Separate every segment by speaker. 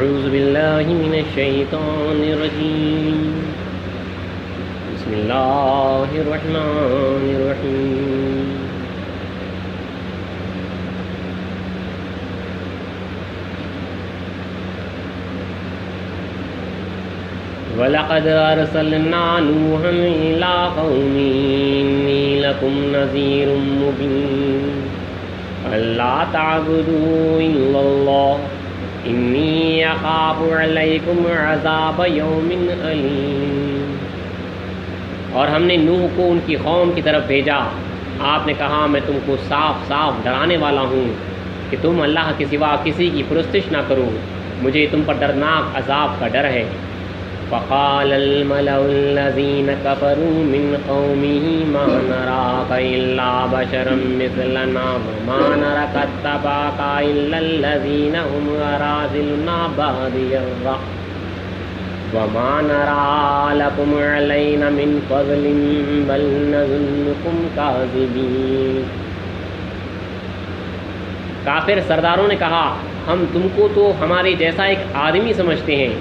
Speaker 1: أعوذ بالله من الشيطان الرجيم بسم الله الرحمن الرحيم وَلَقَدْ أَرْسَلْنَا نُوحًا إِلَىٰ قَوْمِهِ إِنِّي لَكُمْ نَذِيرٌ مُّبِينٌ أَلَّا تَعْبُدُوا إِلَّا اللَّهَ إِنِّي أَخَافُ عَلَيْكُمْ عَذَابَ يَوْمٍ أَلِيمٍ۔ اور ہم نے نوح کو ان کی قوم کی طرف بھیجا، آپ نے کہا میں تم کو صاف صاف ڈرانے والا ہوں کہ تم اللہ کے سوا کسی کی پرستش نہ کرو، مجھے تم پر دردناک عذاب کا ڈر ہے۔ فقال الملأ الذين كفروا من قومه ما نراك إلا بشرا مثلنا وما نراك اتبعك إلا الذين هم أراذلنا بادي الرأي وما نرى لكم علينا من فضل بل نظنكم كاذبين۔ کافر سرداروں نے کہا ہم تم کو تو ہمارے جیسا ایک آدمی سمجھتے ہیں،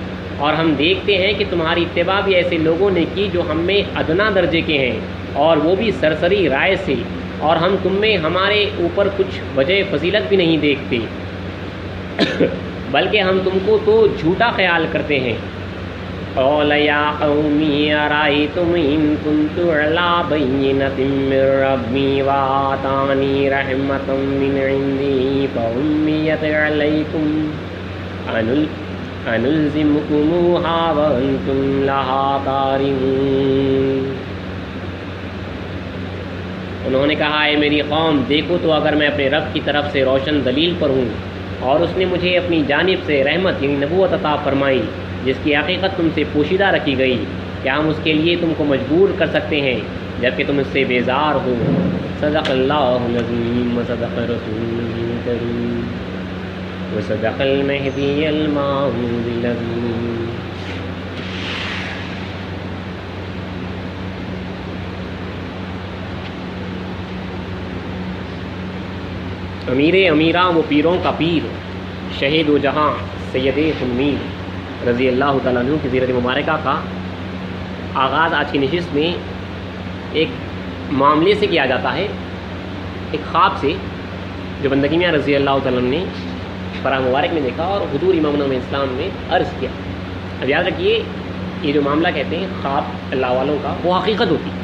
Speaker 1: اور ہم دیکھتے ہیں کہ تمہاری اتباع بھی ایسے لوگوں نے کی جو ہم میں ادنا درجے کے ہیں، اور وہ بھی سرسری رائے سے، اور ہم تم میں ہمارے اوپر کچھ وجہ فضیلت بھی نہیں دیکھتے بلکہ ہم تم کو تو جھوٹا خیال کرتے ہیں۔ قال یا قوم ارأیتم ان كنت علی بینۃ من ربی وآتانی رحمۃ من عندہ فعمیت علیکم انلزمکموہا وانتم لہا کارہون۔ انہوں نے کہا اے میری قوم، دیکھو تو اگر میں اپنے رب کی طرف سے روشن دلیل پر ہوں، اور اس نے مجھے اپنی جانب سے رحمت یعنی نبوت عطا فرمائی جس کی حقیقت تم سے پوشیدہ رکھی گئی، کیا ہم اس کے لیے تم کو مجبور کر سکتے ہیں جبکہ تم اس سے بیزار ہو؟ صدق اللہ العظیم وصدق رسول الکریم وصدق المہدی الموعود الامین۔ امیر امیراں و پیروں کا پیر، شہید و جہاں سید خنمیر رضی اللہ تعالیٰ عنہ کی سیرت مبارکہ کا آغاز آج کی نشست میں ایک معاملے سے کیا جاتا ہے، ایک خواب سے جو بندگی میاں رضی اللہ تعالیٰ عنہ نے فرا مبارک میں دیکھا اور حضور امام اسلام نے عرض کیا۔ اب یاد رکھیے یہ جو معاملہ کہتے ہیں خواب اللہ والوں کا، وہ حقیقت ہوتی ہے۔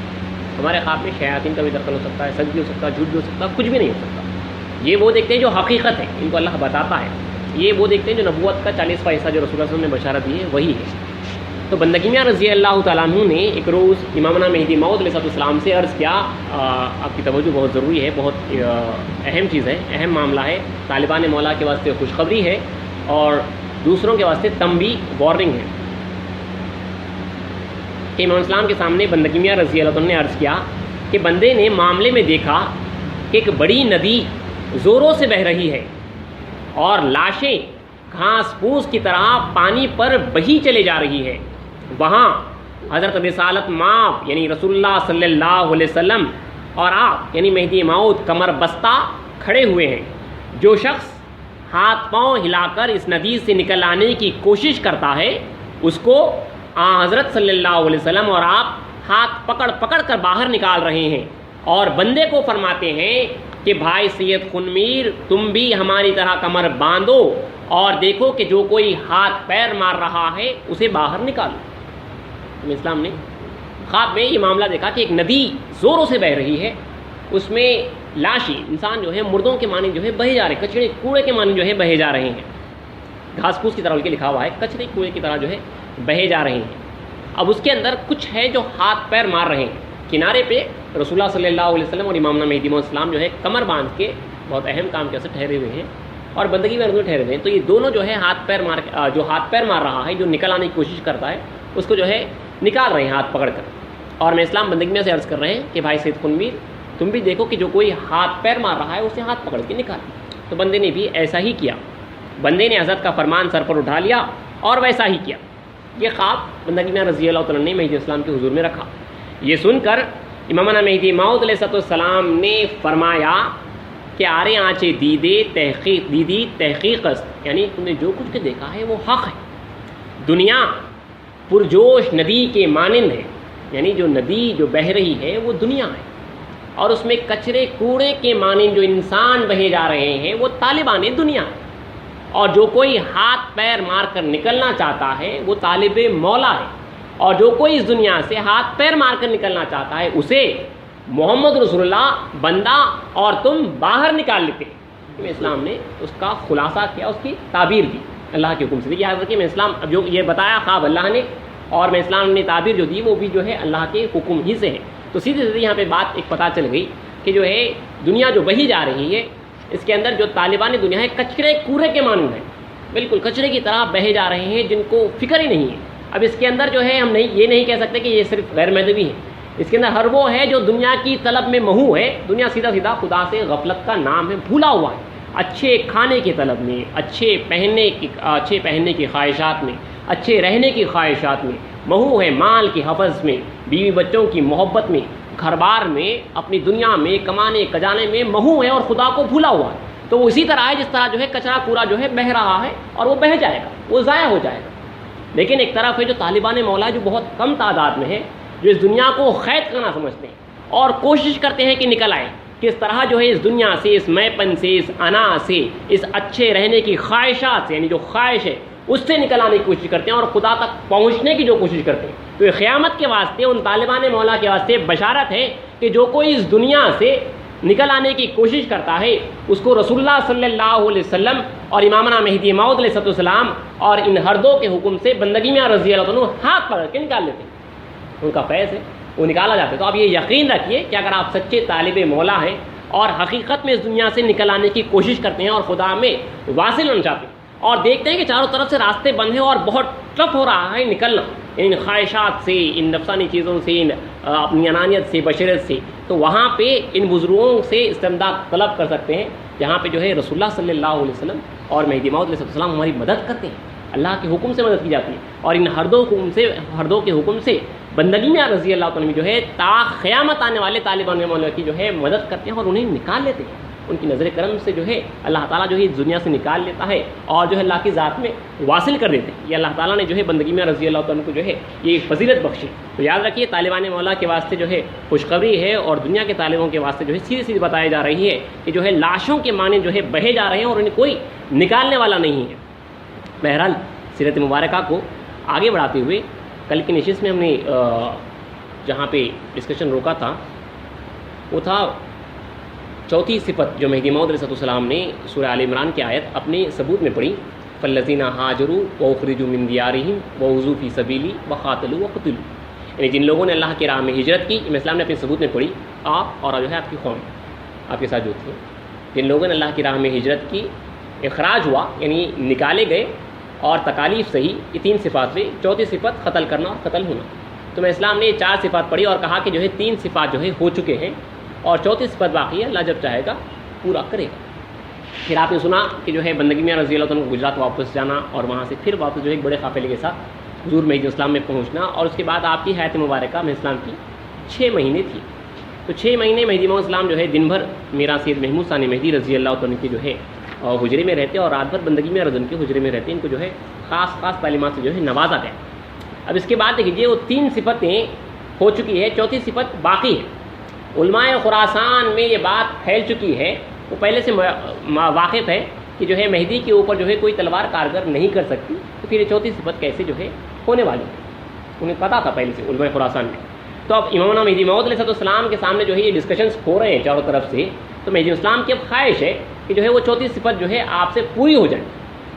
Speaker 1: ہمارے خواب میں شیاطین کا بھی دخل ہو سکتا ہے، سچ بھی ہو سکتا ہے، جھوٹ بھی ہو سکتا ہے، کچھ بھی نہیں ہو سکتا۔ یہ وہ دیکھتے ہیں جو حقیقت ہے، ان کو اللہ بتاتا ہے۔ یہ وہ دیکھتے ہیں جو نبوت کا 40واں حصہ جو رسول اللہ صلی اللہ علیہ وسلم نے بشارت دی ہے وہی ہے۔ تو بندگی میاں رضی اللہ تعالیٰ عنہ نے ایک روز امامنا مہدی موعود علیہ السلام سے عرض کیا، آپ کی توجہ بہت ضروری ہے، بہت اہم چیز ہے، اہم معاملہ ہے، طالبان مولا کے واسطے خوشخبری ہے اور دوسروں کے واسطے تنبیہ وارننگ ہے کہ امام اسلام کے سامنے بندگی میاں رضی اللہ عنہ نے عرض کیا کہ بندے نے معاملے میں دیکھا کہ ایک بڑی ندی زوروں سے بہہ رہی ہے اور لاشیں گھاس پھوس کی طرح پانی پر بہی چلے جا رہی ہے۔ وہاں حضرت رسالت مآب یعنی رسول اللہ صلی اللہ علیہ وسلم اور آپ یعنی مہدی موعود کمر بستہ کھڑے ہوئے ہیں۔ جو شخص ہاتھ پاؤں ہلا کر اس ندی سے نکل آنے کی کوشش کرتا ہے اس کو حضرت صلی اللہ علیہ وسلم اور آپ ہاتھ پکڑ پکڑ کر باہر نکال رہے ہیں، اور بندے کو فرماتے ہیں کہ بھائی سید خنمیر تم بھی ہماری طرح کمر باندھو اور دیکھو کہ جو کوئی ہاتھ پیر مار رہا ہے اسے باہر نکالو۔ اسلام نے خواب میں یہ معاملہ دیکھا کہ ایک ندی زوروں سے بہہ رہی ہے، اس میں لاشیں انسان جو ہے مردوں کے معنی جو ہے بہے جا رہے ہیں، کچڑے کوڑے کے معنی جو ہے بہے جا رہے ہیں، گھاس پھوس کی طرح ان کے لکھا ہوا ہے، کچڑے کوڑے کی طرح جو ہے بہے جا رہے ہیں۔ اب اس کے اندر کچھ ہے جو ہاتھ پیر مار رہے ہیں، کنارے پہ رسول اللہ صلی اللہ علیہ وسلم اور امامنا مہدی موعود السلام جو ہے کمر باندھ کے بہت اہم کام کیسے ٹھہرے ہوئے ہیں اور بندگی میں ٹھہرے ہوئے ہیں۔ تو یہ دونوں جو ہے ہاتھ پیر مار رہا ہے، جو نکل آنے کی کوشش کرتا ہے اس کو جو ہے نکال رہے ہیں ہاتھ پکڑ کر، اور میں اسلام بندگی میں سے عرض کر رہے ہیں کہ بھائی سید خنمیر تم بھی دیکھو کہ جو کوئی ہاتھ پیر مار رہا ہے اسے ہاتھ پکڑ کے نکال۔ تو بندے نے بھی ایسا ہی کیا، بندے نے حضرت کا فرمان سر پر اٹھا لیا اور ویسا ہی کیا۔ یہ خواب بندگی میاں رضی اللہ تعالیٰ نے مہدی اسلام کے حضور میں رکھا۔ یہ سن کر امامنا مہدی موعود علیہ السلام نے فرمایا کہ آرے آنچے دیدی تحقیق است، یعنی تم نے جو کچھ کے دیکھا ہے وہ حق ہے۔ دنیا پرجوش ندی کے مانند ہے، یعنی جو ندی جو بہہ رہی ہے وہ دنیا ہے، اور اس میں کچرے کوڑے کے مانند جو انسان بہے جا رہے ہیں وہ طالبان دنیا ہے، اور جو کوئی ہاتھ پیر مار کر نکلنا چاہتا ہے وہ طالب مولا ہے، اور جو کوئی اس دنیا سے ہاتھ پیر مار کر نکلنا چاہتا ہے اسے محمد رسول اللہ بندہ اور تم باہر نکال لیتے ہیں۔ اسلام نے اس کا خلاصہ کیا، اس کی تعبیر دی اللہ کے حکم سے۔ یاد رکھیے میں اسلام اب جو یہ بتایا خواب اللہ نے، اور میں اسلام نے تعبیر جو دی وہ بھی جو ہے اللہ کے حکم ہی سے ہے۔ تو سیدھے سیدھے یہاں پہ بات ایک پتہ چل گئی کہ جو ہے دنیا جو بہی جا رہی ہے اس کے اندر جو طالبان دنیا ہے کچرے کوڑے کے مانند ہے، بالکل کچرے کی طرح بہے جا رہے ہیں جن کو فکر ہی نہیں ہے۔ اب اس کے اندر جو ہے ہم یہ نہیں کہہ سکتے کہ یہ صرف غیر مذہبی ہے، اس کے اندر ہر وہ ہے جو دنیا کی طلب میں محو ہے۔ دنیا سیدھا سیدھا خدا سے غفلت کا نام ہے، بھولا ہوا ہے، اچھے کھانے کی طلب میں، اچھے پہننے کی خواہشات میں، اچھے رہنے کی خواہشات میں محو ہے، مال کی حفظ میں، بیوی بچوں کی محبت میں، گھر بار میں، اپنی دنیا میں، کمانے کجانے میں محو ہے اور خدا کو بھولا ہوا ہے۔ تو وہ اسی طرح ہے جس طرح جو ہے کچرا کوڑا جو ہے بہہ رہا ہے اور وہ بہہ جائے گا، وہ ضائع ہو جائے گا۔ لیکن ایک طرف ہے جو طالبان مولا جو بہت کم تعداد میں ہے، جو اس دنیا کو قید کرنا سمجھتے ہیں اور کوشش کرتے ہیں کہ نکل آئیں، کس طرح جو ہے اس دنیا سے، اس میں پن سے، اس انا سے، اس اچھے رہنے کی خواہشات سے، یعنی جو خواہش ہے اس سے نکل آنے کی کوشش کرتے ہیں اور خدا تک پہنچنے کی جو کوشش کرتے ہیں۔ تو یہ قیامت کے واسطے ان طالبان مولا کے واسطے بشارت ہے کہ جو کوئی اس دنیا سے نکل آنے کی کوشش کرتا ہے اس کو رسول اللہ صلی اللہ علیہ وسلم اور امامنا مہدی موعود علیہ السلام اور ان ہر دو کے حکم سے بندگی میں رضی اللہ عنہ ہاتھ پکڑ کے نکال لیتے ہیں، ان کا فیض ہے وہ نکالا جاتا ہے۔ تو آپ یہ یقین رکھیے کہ اگر آپ سچے طالب مولا ہیں اور حقیقت میں اس دنیا سے نکل آنے کی کوشش کرتے ہیں اور خدا میں واصل ہونا چاہتے ہیں اور دیکھتے ہیں کہ چاروں طرف سے راستے بند ہیں اور بہت ٹف ہو رہا ہے نکلنا ان خواہشات سے، ان نفسانی چیزوں سے، ان اپنی انانیت سے، بشرت سے، تو وہاں پہ ان بزرگوں سے استمداد طلب کر سکتے ہیں جہاں پہ جو ہے رسول اللہ صلی اللہ علیہ وسلم اور مہدی موعود علیہ السلام ہماری مدد کرتے ہیں، اللہ کے حکم سے مدد کی جاتی ہے، اور ان ہر دو کے حکم سے بندگی میں رضی اللہ عنہ جو ہے تا قیامت آنے والے طالبان مولا کی جو ہے مدد کرتے ہیں اور انہیں نکال لیتے ہیں۔ ان کی نظر کرم سے جو ہے اللہ تعالیٰ جو ہے اس دنیا سے نکال لیتا ہے اور جو ہے اللہ کی ذات میں واصل کر دیتے ہیں۔ یہ اللہ تعالیٰ نے جو ہے بندگی میں رضی اللہ عنہ کو جو ہے یہ فضیلت بخشی۔ تو یاد رکھیے طالبان مولا کے واسطے جو ہے خوشخبری ہے، اور دنیا کے طالبوں کے واسطے جو ہے سیدھی سیدھی بتائی جا رہی ہے کہ جو ہے لاشوں کے معنی جو ہے بہے جا رہے ہیں اور انہیں کوئی نکالنے والا نہیں ہے۔ بہرحال سیرت مبارکہ کو آگے بڑھاتے ہوئے کل کی نشست میں ہم نے جہاں پہ ڈسکشن روکا تھا وہ تھا چوتھی صفت جو مہدی موعود علیہ السلام نے سورہ آل عمران کی آیت اپنے ثبوت میں پڑھی، فالذین ہاجروا واخرجوا من دیارہم ووضوا فی سبیلی وقاتلوا وقتلوا، یعنی جن لوگوں نے اللہ کی راہ میں ہجرت کی، اسلام نے اپنے ثبوت میں پڑھی، آپ اور جو ہے آپ کی قوم آپ کے ساتھ جو تھے، جن لوگوں نے اللہ کی راہ میں ہجرت کی، اخراج ہوا یعنی نکالے گئے اور تکالیف سہی، یہ تین صفات میں چوتھی صفت قتل کرنا اور قتل ہونا۔ تو میں اسلام نے یہ چار صفات پڑھی اور کہا کہ جو ہے تین صفات جو ہے ہو چکے ہیں اور چوتھی صفت باقی ہے، اللہ جب چاہے گا پورا کرے گا۔ پھر آپ نے سنا کہ جو ہے بندگی میں رضی اللہ عنہ کو گجرات واپس جانا اور وہاں سے پھر واپس جو ہے ایک بڑے قافلے کے ساتھ حضور مہدی اسلام میں پہنچنا، اور اس کے بعد آپ کی حیات مبارکہ میں اسلام کی 6 مہینے تھی۔ تو 6 مہینے مہدی موعود اسلام جو ہے دن بھر میرا سید محمود ثانی مہدی رضی اللہ عنہ کی جو ہے حجرے میں رہتے اور رات بھر بندگی میں رضن کے حجرے میں رہتے، ان کو جو ہے خاص تعلیمات سے جو ہے نوازا گیا۔ اب اس کے بعد دیکھیے وہ 3 صفتیں ہو چکی ہے، چوتھی صفت باقی ہے۔ علماء خراسان میں یہ بات پھیل چکی ہے، وہ پہلے سے واقف ہے کہ جو ہے مہدی کے اوپر جو ہے کوئی تلوار کارگر نہیں کر سکتی، تو پھر یہ چوتھی صفت کیسے جو ہے ہونے والی ہے، انہیں پتہ تھا پہلے سے علماء خراسان میں۔ تو اب امامنا مہدی موعود علیہ السلام کے سامنے جو ہے یہ ڈسکشنز ہو رہے ہیں چاروں طرف سے، تو مہدی اسلام کی اب خواہش ہے کہ جو ہے وہ چوتھی صفت جو ہے آپ سے پوری ہو جائے۔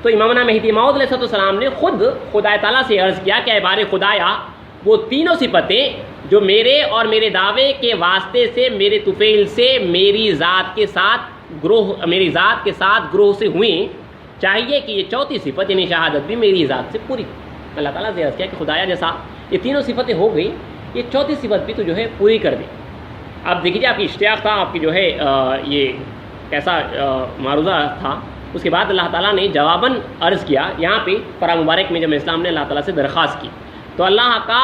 Speaker 1: تو امامنا مہدی موعود علیہ السلام نے خود خدا تعالیٰ سے عرض کیا کہ اے بار خدایا، وہ تینوں صفتیں جو میرے اور میرے دعوے کے واسطے سے، میرے طفیل سے، میری ذات کے ساتھ گروہ سے ہوئیں، چاہیے کہ یہ چوتھی صفت یعنی شہادت بھی میری ذات سے پوری ہو۔ اللہ تعالیٰ سے عرض کیا کہ خدایا جیسا یہ تینوں صفتیں ہو گئی، یہ چوتھی صفت بھی تو جو ہے پوری کر دے۔ اب دیکھیے آپ کی اشتیاق تھا، آپ کی جو ہے یہ کیسا معروضہ تھا۔ اس کے بعد اللہ تعالیٰ نے جواباً عرض کیا، یہاں پہ پرا مبارک میں جب اسلام نے اللہ تعالیٰ سے درخواست کی تو اللہ کا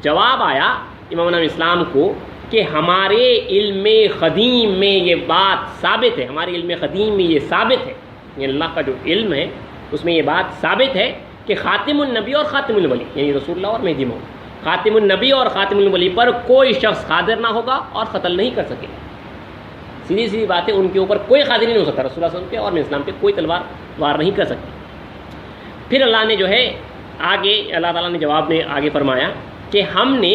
Speaker 1: جواب آیا امام اسلام کو کہ ہمارے علم قدیم میں یہ بات ثابت ہے، ہمارے علم قدیم میں یہ ثابت ہے، یہ اللہ کا جو علم ہے اس میں یہ بات ثابت ہے کہ خاتم النبی اور خاتم الولی یعنی رسول اللہ اور مہدی موعود، خاتم النبی اور خاتم الولی پر کوئی شخص قادر نہ ہوگا اور قتل نہیں کر سکے گا۔ سیدھی سیدھی بات ہے، ان کے اوپر کوئی قادر نہیں ہو سکتا، رسول اللہ صلی اللہ علیہ وسلم پہ اور اسلام پہ کوئی تلوار وار نہیں کر سکتی۔ پھر اللہ نے جو ہے آگے اللہ تعالیٰ نے جواب میں آگے فرمایا کہ ہم نے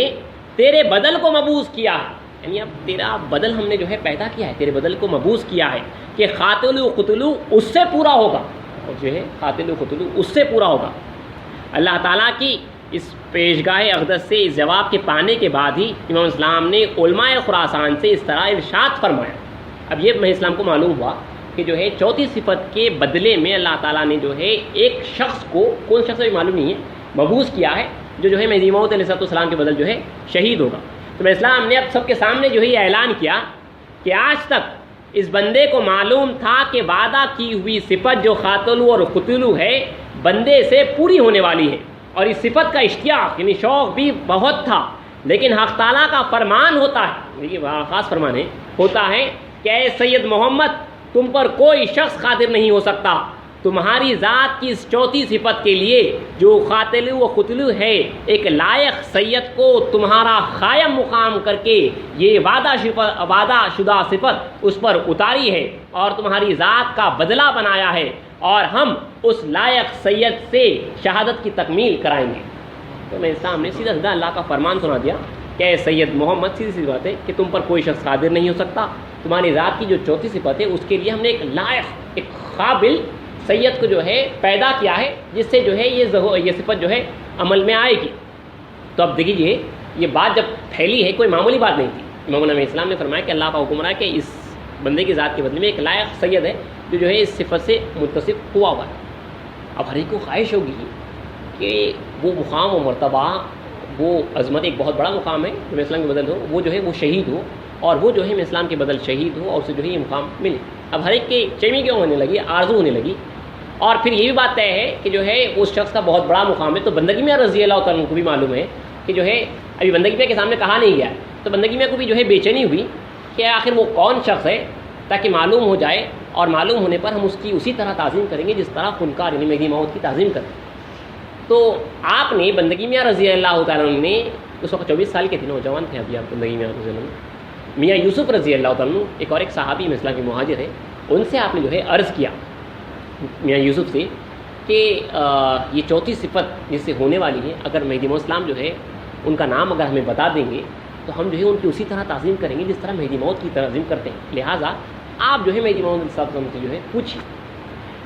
Speaker 1: تیرے بدل کو مبعوث کیا ہے، یعنی اب تیرا بدل ہم نے جو ہے پیدا کیا ہے، تیرے بدل کو مبعوث کیا ہے کہ قاتلو قتلو اس سے پورا ہوگا، اور جو ہے قاتلو قتلو اس سے پورا ہوگا۔ اللہ تعالیٰ کی اس پیشگاہ اقدس سے اس جواب کے پانے کے بعد ہی امام اسلام نے علماء خراسان سے اس طرح ارشاد فرمایا۔ اب یہ امام اسلام کو معلوم ہوا کہ جو ہے چوتھی صفت کے بدلے میں اللہ تعالیٰ نے جو ہے ایک شخص کو، کون شخص بھی معلوم نہیں ہے، مبعوث کیا ہے، جو ہے مہدی موعود علیہ السلام کے بدل جو ہے شہید ہوگا۔ تو امام اسلام نے اب سب کے سامنے جو ہے یہ اعلان کیا کہ آج تک اس بندے کو معلوم تھا کہ وعدہ کی ہوئی صفت جو قاتلو اور قتلو ہے بندے سے پوری ہونے والی ہے، اور اس صفت کا اشتیاق یعنی شوق بھی بہت تھا، لیکن حق تعالیٰ کا فرمان ہوتا ہے، دیکھیے بڑا خاص فرمان ہے، ہوتا ہے کہ اے سید محمد تم پر کوئی شخص قادر نہیں ہو سکتا، تمہاری ذات کی اس چوتھی صفت کے لیے جو قاتلو و قتلو ہے ایک لائق سید کو تمہارا قائم مقام کر کے یہ وعدہ شدہ صفت اس پر اتاری ہے اور تمہاری ذات کا بدلہ بنایا ہے، اور ہم اس لائق سید سے شہادت کی تکمیل کرائیں گے۔ تو میں سامنے سیدھا سیدھا اللہ کا فرمان سنا دیا کہ اے سید محمد، سیدھی سی بات ہے کہ تم پر کوئی شخص قادر نہیں ہو سکتا، تمہاری ذات کی جو چوتھی صفت ہے اس کے لیے ہم نے ایک لائق ایک قابل سید کو جو ہے پیدا کیا ہے جس سے جو ہے یہ صفت جو ہے عمل میں آئے گی۔ تو اب دیکھیے یہ بات جب پھیلی ہے کوئی معمولی بات نہیں تھی، امام اسلام نے فرمایا کہ اللہ کا حکم رہا ہے کہ اس بندے کی ذات کے بدلے میں ایک لائق سید ہے جو ہے اس صفت سے متصف ہوا ہے۔ اب ہر ایک کو خواہش ہوگی کہ وہ مقام و مرتبہ، وہ عظمت، ایک بہت بڑا مقام ہے جو اسلام کے بدل ہو، وہ جو ہے وہ شہید ہو، اور وہ جو ہے اسلام کے بدل شہید ہو اور اسے جو ہے یہ مقام ملے۔ اب ہر ایک کی چیمی کیوں ہونے لگی، آرزو ہونے لگی، اور پھر یہ بھی بات طے ہے کہ جو ہے اس شخص کا بہت بڑا مقام ہے۔ تو بندگی میاں رضی اللہ تعالیٰ کو بھی معلوم ہے کہ جو ہے ابھی بندگی میاں کے سامنے کہا نہیں گیا، تو بندگی میاں کو بھی جو ہے بے چینی ہوئی کہ آخر وہ کون شخص ہے، تاکہ معلوم ہو جائے، اور معلوم ہونے پر ہم اس کی اسی طرح تعظیم کریں گے جس طرح خنکار یعنی مہدی موعود کی تعظیم کریں۔ تو آپ نے بندگی میاں رضی اللہ تعالیٰ نے اس وقت 24 سال کے تھے، نوجوان تھے ابھی آپ بندگی میاں رضی اللہ، میاں یوسف رضی اللہ تعالیٰ ایک اور ایک صحابی اسلام کے مہاجر ہے، ان سے آپ نے جو ہے عرض کیا میاں یوسف سے کہ یہ چوتھی صفت جس سے ہونے والی ہے، اگر مہدی موعود اسلام جو ہے ان کا نام اگر ہمیں بتا دیں گے تو ہم جو ہے ان کی اسی طرح تعظیم کریں گے جس طرح مہدی موعود کی تعظیم کرتے ہیں، لہٰذا آپ جو ہے مہدی موعود صاحب سے جو ہے پوچھیے۔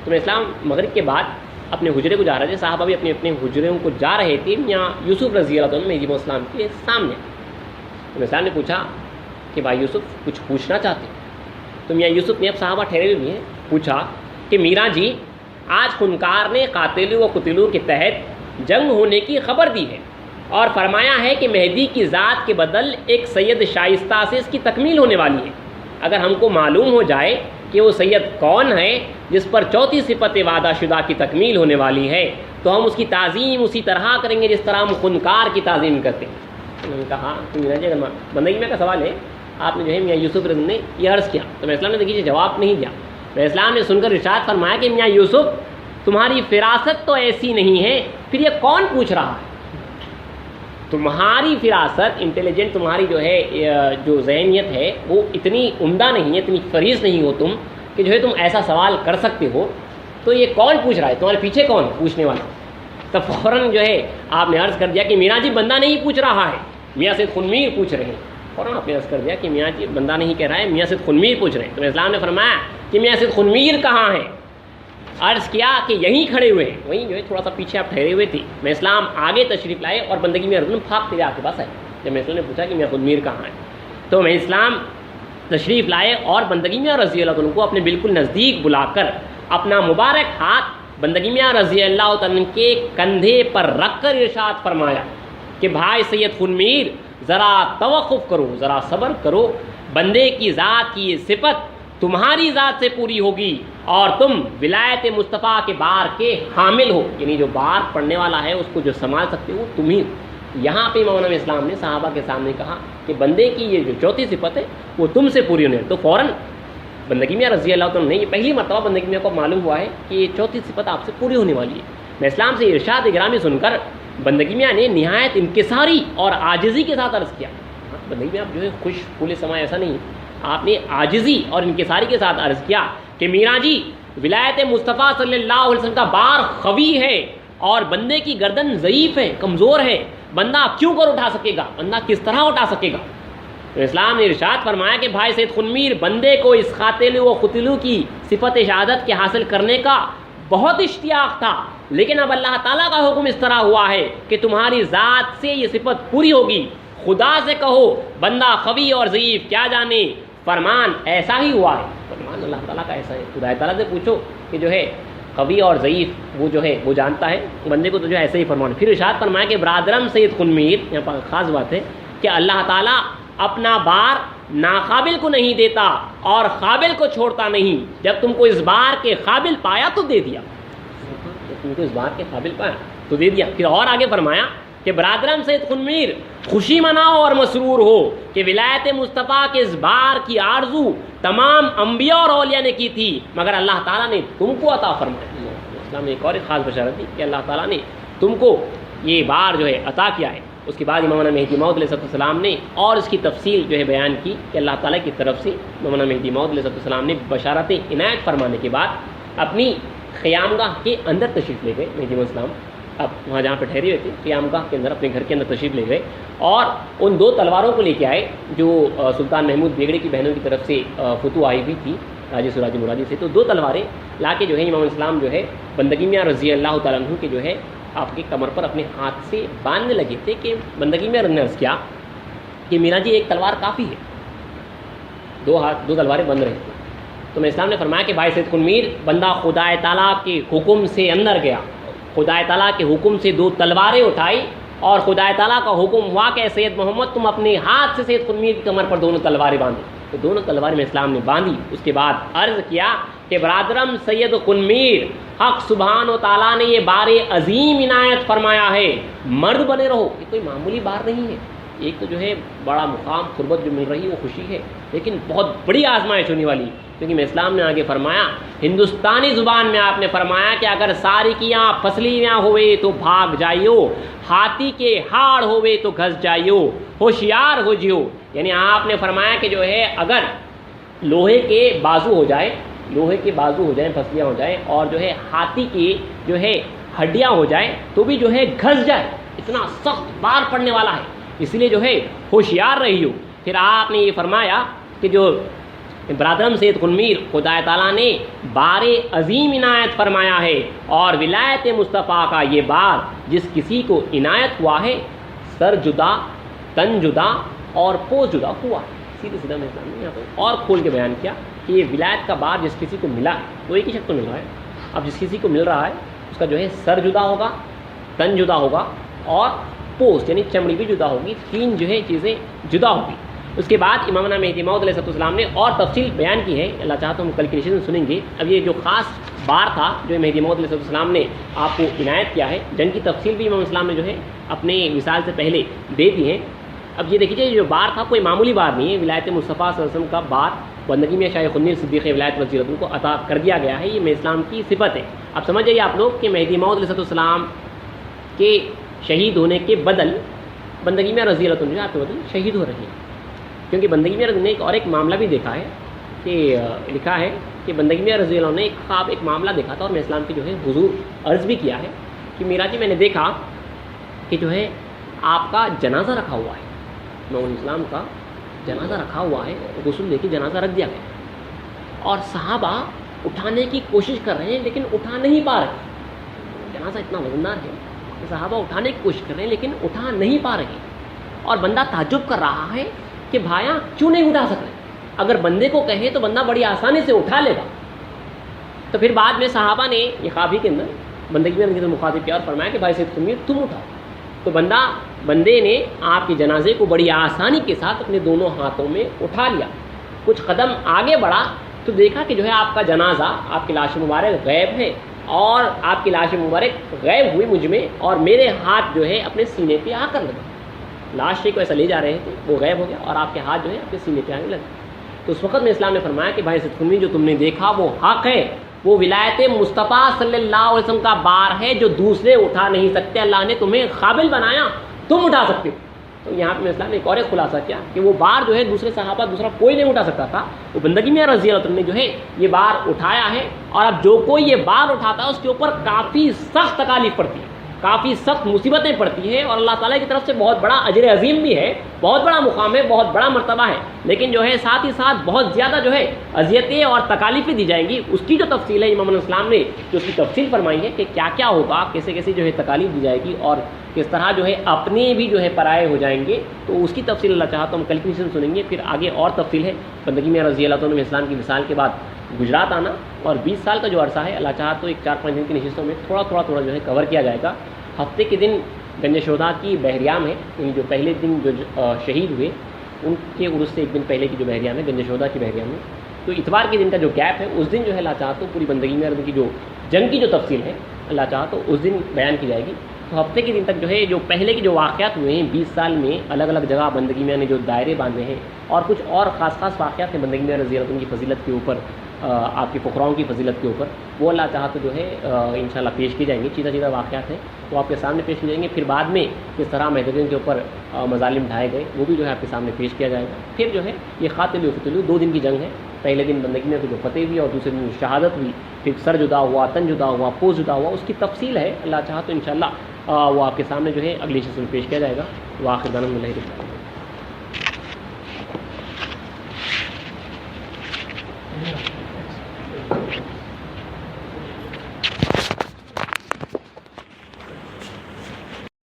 Speaker 1: تو اسلام مغرب کے بعد اپنے حجرے کو جا رہے تھے، صحابہ بھی اپنے اپنے حجروں کو جا رہے تھے، میاں یوسف رضی اللہ عنہ مہدی موعود اسلام کے سامنے۔ تو اسلام نے پوچھا کہ بھائی یوسف کچھ پوچھنا چاہتے؟ تو میاں یوسف نے اب صحابہ ٹھہرے ہوئے ہیں، پوچھا کہ میرا جی آج خنکار نے قاتلو و قتلو کے تحت جنگ ہونے کی خبر دی ہے اور فرمایا ہے کہ مہدی کی ذات کے بدل ایک سید شائستہ سے اس کی تکمیل ہونے والی ہے۔ اگر ہم کو معلوم ہو جائے کہ وہ سید کون ہے جس پر چوتھی صفت وعدہ شدہ کی تکمیل ہونے والی ہے تو ہم اس کی تعظیم اسی طرح کریں گے جس طرح ہم خنکار کی تعظیم کرتے ہیں۔ انہوں نے کہا تو میرا جی اگر بندگی میں کا سوال ہے، آپ نے جو ہے میاں یوسف رضی نے یہ عرض کیا، تو میں اسلام نے دیکھیے جواب نہیں دیا۔ میں اسلام نے سن کر ارشاد فرمایا کہ میاں یوسف تمہاری فراست تو ایسی نہیں ہے، پھر یہ کون پوچھ رہا ہے؟ تمہاری فراست انٹیلیجنٹ، تمہاری جو ہے جو ذہنیت ہے وہ اتنی عمدہ نہیں ہے، اتنی فریض نہیں ہو تم کہ جو ہے تم ایسا سوال کر سکتے ہو، تو یہ کون پوچھ رہا ہے؟ تمہارے پیچھے کون ہے پوچھنے والا؟ تو فوراً جو ہے آپ نے عرض کر دیا کہ میاں جی بندہ نہیں پوچھ رہا ہے، میاں سید خنمیر پوچھ رہے ہیں۔ فوراً آپ نے عرض کر دیا کہ میاں جی بندہ نہیں کہہ رہا ہے، میاں سید خنمیر پوچھ رہے ہیں۔ تو اسلام نے فرمایا کہ میاں سید خنمیر کہاں ہے؟ عرض کیا کہ یہیں کھڑے ہوئے ہیں، وہیں جو ہے تھوڑا سا پیچھے آپ ٹھہرے ہوئے تھے۔ میں اسلام آگے تشریف لائے اور بندگی میں رضی بھاگتے ہوئے آپ کے پاس آئے۔ جب میں اسلام نے پوچھا کہ میاں خنمیر کہاں ہے تو میں اسلام تشریف لائے اور بندگی میں رضی اللہ عنہ کو اپنے بالکل نزدیک بلا کر اپنا مبارک ہاتھ بندگی میں رضی اللہ عنہ کے کندھے پر رکھ کر ارشاد فرمایا کہ بھائی سید خنمیر ذرا توقف کرو، ذرا صبر کرو، بندے کی ذات کی یہ صفت تمہاری ذات سے پوری ہوگی اور تم ولایت مصطفیٰ کے بار کے حامل ہو، یعنی جو بار پڑھنے والا ہے اس کو جو سنبھال سکتے ہو تم ہی، یہاں پہ مولانا اسلام نے صحابہ کے سامنے کہا کہ بندے کی یہ جو چوتھی صفت ہے وہ تم سے پوری ہونے، تو فوراً بندگی میاں رضی اللہ عنہ نے، یہ پہلی مرتبہ بندگی میاں کو معلوم ہوا ہے کہ یہ چوتھی صفت آپ سے پوری ہونے والی ہے۔ میں اسلام سے ارشاد گرامی سن کر بندگی میاں نے نہایت انکساری اور عاجزی کے ساتھ عرض کیا، بندگی میاں آپ جو ہے خوش پھولے سمائے ایسا نہیں، آپ نے عاجزی اور انکساری کے ساتھ عرض کیا کہ میرا جی ولایت مصطفیٰ صلی اللہ علیہ وسلم کا بار قوی ہے اور بندے کی گردن ضعیف ہے، کمزور ہے، بندہ کیوں کر اٹھا سکے گا، بندہ کس طرح اٹھا سکے گا؟ تو اسلام نے ارشاد فرمایا کہ بھائی سید خنمیر، بندے کو اس قاتل و قتلو کی صفت شہادت کے حاصل کرنے کا بہت اشتیاق تھا، لیکن اب اللہ تعالیٰ کا حکم اس طرح ہوا ہے کہ تمہاری ذات سے یہ صفت پوری ہوگی، خدا سے کہو بندہ قوی اور ضعیف کیا جانے، فرمان ایسا ہی ہوا ہے، فرمان اللہ تعالیٰ کا ایسا ہے۔ خدا تعالیٰ سے پوچھو کہ جو ہے قوی اور ضعیف وہ جو ہے وہ جانتا ہے، بندے کو تو جو ہے ایسے ہی فرمان۔ پھر ارشاد فرمایا کہ برادرم سید خنمیر، یہاں پر خاص بات ہے کہ اللہ تعالیٰ اپنا بار ناقابل کو نہیں دیتا اور قابل کو چھوڑتا نہیں، جب تم کو اس بار کے قابل پایا تو دے دیا، جب تم کو اس بار کے قابل پایا تو دے دیا۔ پھر اور آگے فرمایا کہ برادرم سید خنمیر، خوشی مناؤ اور مسرور ہو کہ ولایت مصطفیٰ کے اس بار کی آرزو تمام انبیاء اور اولیاء نے کی تھی، مگر اللہ تعالیٰ نے تم کو عطا فرمایا۔ اسلام نے ایک اور خاص بشارت دی کہ اللہ تعالیٰ نے تم کو یہ بار جو ہے عطا کیا ہے۔ اس کے بعد امام مہدی موعود علیہ السلام نے اور اس کی تفصیل جو ہے بیان کی کہ اللہ تعالیٰ کی طرف سے امام مہدی موعود علیہ السلام نے بشارتیں عنایت فرمانے کے بعد اپنی خیامگاہ کے اندر تشریف لے گئے۔ مہدی موعود السلام اب وہاں جہاں پہ ٹھہرے ہوئے تھے خیامگاہ کے اندر، اپنے گھر کے اندر تشریف لے گئے اور ان دو تلواروں کو لے کے آئے جو سلطان محمود بیگڑے کی بہنوں کی طرف سے فتوح آئی ہوئی تھی راجے سراج مرادی سے، تو دو تلواریں لا کے جو ہے امام اسلام جو ہے بندگی میاں رضی اللہ تعالیٰ عنہ کے جو ہے آپ کی کمر پر اپنے ہاتھ سے باندھنے لگے تھے کہ بندگی میاں نے عرض کیا کہ میرا جی ایک تلوار کافی ہے، دو تلواریں بند رہے تھے۔ تو میں اسلام نے فرمایا کہ بھائی سید خنمیر، بندہ خدا تعالیٰ کے حکم سے اندر گیا، خدا تعالیٰ کے حکم سے دو تلواریں اٹھائی اور خدا تعالیٰ کا حکم ہوا کہ سید محمد تم اپنے ہاتھ سے سید خنمیر کی کمر پر دونوں تلواریں باندھو، تو دونوں تلواریں میں اسلام نے باندھی۔ اس کے بعد عرض کیا کہ برادرم سید خنمیر، حق سبحان و تعالیٰ نے یہ بار عظیم عنایت فرمایا ہے، مرد بنے رہو، یہ کوئی معمولی بار نہیں ہے، ایک تو جو ہے بڑا مقام قربت جو مل رہی ہے وہ خوشی ہے، لیکن بہت بڑی آزمائش ہونے والی، کیونکہ میں اسلام نے آگے فرمایا ہندوستانی زبان میں آپ نے فرمایا کہ اگر سارکیاں پسلیاں ہوئے تو بھاگ جائیو، ہاتھی کے ہاڑ ہوئے تو گھس جائیو، ہوشیار ہو جیو، یعنی آپ نے فرمایا کہ جو ہے اگر لوہے کے بازو ہو جائے، پسلیاں ہو جائیں اور جو ہے ہاتھی کی جو ہے ہڈیاں ہو جائیں تو بھی جو ہے گھس جائے، اتنا سخت بار پڑنے والا ہے، اس لیے جو ہے ہوشیار رہی ہو۔ پھر آپ نے یہ فرمایا کہ جو برادرم سید خنمیر، خدا تعالیٰ نے بار عظیم عنایت فرمایا ہے اور ولایت مصطفیٰ کا یہ بار جس کسی کو عنایت ہوا ہے، سر جدا، تن جدا اور پوز جدا ہوا ہے۔ سیدھے سیدھا میں اسلام نے یہاں پہ اور کھول کے بیان کیا کہ یہ ولایت کا بار جس کسی کو ملا ہے وہ ایک ہی شخص کو مل رہا ہے، اب جس کسی کو مل رہا ہے اس کا جو ہے سر جدا ہوگا، تن جدا ہوگا اور پوست یعنی چمڑی بھی جدا ہوگی، تین جو ہے چیزیں جدا ہوگی۔ اس کے بعد امام مہدی موعود علیہ السلام نے اور تفصیل بیان کی ہے، اللہ چاہتا تو ہم کل کی نشست میں سنیں گے۔ اب یہ جو خاص بار تھا جو مہدی موعود علیہ السلام نے آپ کو عنایت کیا ہے، جن کی تفصیل بھی امام اسلام نے جو ہے اپنے وصال سے پہلے دے دی ہیں۔ اب یہ دیکھیے یہ جو بار تھا کوئی معمولی بار نہیں ہے، ولایت مصطفیٰ صلی اللہ علیہ وسلم کا بار بندگی میں شاہ خنمیر صدیق ولایت رضی اللہ عنہ کو عطا کر دیا گیا ہے، یہ میں اسلام کی صفت ہے۔ اب سمجھ جائیے آپ لوگ کہ مہدی موعود علیہ السلام کے شہید ہونے کے بدل بندگی میں رضی اللہ عنہ آپ کے بدل شہید ہو رہی ہیں، کیونکہ بندگی میں نے ایک معاملہ بھی دیکھا ہے کہ لکھا ہے کہ بندگی میں رضی اللہ عنہ نے ایک خواب ایک معاملہ دیکھا تھا اور میں اسلام کی جو ہے حضور عرض بھی کیا ہے کہ میرا جی میں نے دیکھا کہ جو ہے آپ کا جنازہ رکھا ہوا ہے، نور اسلام کا جنازہ رکھا ہوا ہے، غسل دے کے جنازہ رکھ دیا گیا اور صحابہ اٹھانے کی کوشش کر رہے ہیں لیکن اٹھا نہیں پا رہے، جنازہ اتنا وزندار ہے کہ صحابہ اٹھانے کی کوشش کر رہے ہیں لیکن اٹھا نہیں پا رہے، اور بندہ تعجب کر رہا ہے کہ بھایا کیوں نہیں اٹھا سک رہے، اگر بندے کو کہیں تو بندہ بڑی آسانی سے اٹھا لے گا۔ تو پھر بعد میں صحابہ نے یہ خواب ہی کے اندر بندگی میں مخاطب کیا اور فرمایا کہ بھائی سید خنمیر تم اٹھاؤ، تو بندے نے آپ کے جنازے کو بڑی آسانی کے ساتھ اپنے دونوں ہاتھوں میں اٹھا لیا، کچھ قدم آگے بڑھا تو دیکھا کہ جو ہے آپ کا جنازہ، آپ کی لاش مبارک غائب ہے اور آپ کی لاش مبارک غائب ہوئی مجھ میں، اور میرے ہاتھ جو ہے اپنے سینے پہ آ کر لگا. لاش کو ایسا لے جا رہے تھے، وہ غائب ہو گیا اور آپ کے ہاتھ جو ہے آپ کے سینے پہ آنے لگے. تو اس وقت میں اسلام نے فرمایا کہ بھائی صدقنی جو تم نے دیکھا وہ حق ہے، وہ ولایت مصطفیٰ صلی اللہ علیہ وسلم کا بار ہے جو دوسرے اٹھا نہیں سکتے. اللہ نے تمہیں قابل بنایا، تم اٹھا سکتے ہو. تو یہاں پہ اسلام نے ایک اور ایک خلاصہ کیا کہ وہ بار جو ہے دوسرے صحابہ دوسرا کوئی نہیں اٹھا سکتا تھا، وہ بندگی میاں رضی اللہ عنہ نے جو ہے یہ بار اٹھایا ہے. اور اب جو کوئی یہ بار اٹھاتا ہے اس کے اوپر کافی سخت تکالیف پڑتی ہے، کافی سخت مصیبتیں پڑتی ہیں، اور اللہ تعالیٰ کی طرف سے بہت بڑا اجر عظیم بھی ہے، بہت بڑا مقام ہے، بہت بڑا مرتبہ ہے. لیکن جو ہے ساتھ ہی ساتھ بہت زیادہ جو ہے اذیتیں اور تکالیفیں دی جائیں گی. اس کی جو تفصیل ہے امام علیہ السلام نے جو اس کی تفصیل فرمائی ہے کہ کیا کیا ہوگا، کیسے کیسے جو ہے تکالیف دی جائے گی، اور کس طرح جو ہے اپنے بھی جو ہے پرائے ہو جائیں گے. تو اس کی تفصیل اللہ چاہا تو ہم کل کی نشست سنیں گے. پھر آگے اور تفصیل ہے بندگی میں رضی اللہ عنہ اسلام کی وصال کے بعد گجرات آنا، اور 20 سال کا جو عرصہ ہے اللہ چاہا تو ایک 4-5 دن کی نشستوں میں تھوڑا جو ہے کور کیا جائے گا. ہفتے کے دن گنج شہداء کی بحریام ہے، یعنی جو پہلے دن جو شہید ہوئے ان کے عرس سے ایک دن پہلے کی جو بحریام ہے گنج شہداء کی بحریام ہے. تو اتوار کے دن کا جو گیپ ہے اس دن جو ہے اللہ چاہا تو پوری بندگی میں کی جو جنگ کی جو تفصیل ہے اللہ چاہا تو اس دن بیان کی جائے گی. تو ہفتے کے دن تک جو ہے جو پہلے کے جو واقعات ہوئے ہیں 20 سال میں الگ الگ جگہ بندگی میں نے جو دائرے باندھے ہیں، اور کچھ اور خاص واقعات ہیں بندگی میں رضی اللہ عنہ کی فضیلت کے اوپر، آپ کے فقراؤں کی فضیلت کے اوپر، وہ اللہ چاہا تو جو ہے انشاءاللہ پیش کی جائیں گے. چیزہ واقعات ہیں وہ آپ کے سامنے پیش کی جائیں گے. پھر بعد میں کس طرح مہدوین کے اوپر مظالم ڈھائے گئے وہ بھی جو ہے آپ کے سامنے پیش کیا جائے گا. پھر جو ہے یہ قاتل و قتل 2 دن کی جنگ ہے. پہلے دن بندگی میں جو فتح ہوئی اور دوسرے دن شہادت ہوئی، پھر سر جدا ہوا، تن جدا ہوا، پوز جدا ہوا. اس کی تفصیل ہے اللہ چاہا تو انشاءاللہ وہ آپ کے سامنے جو ہے اگلی نشست میں پیش کیا جائے گا. وآخر دعوانا الحمد للہ رب العالمین.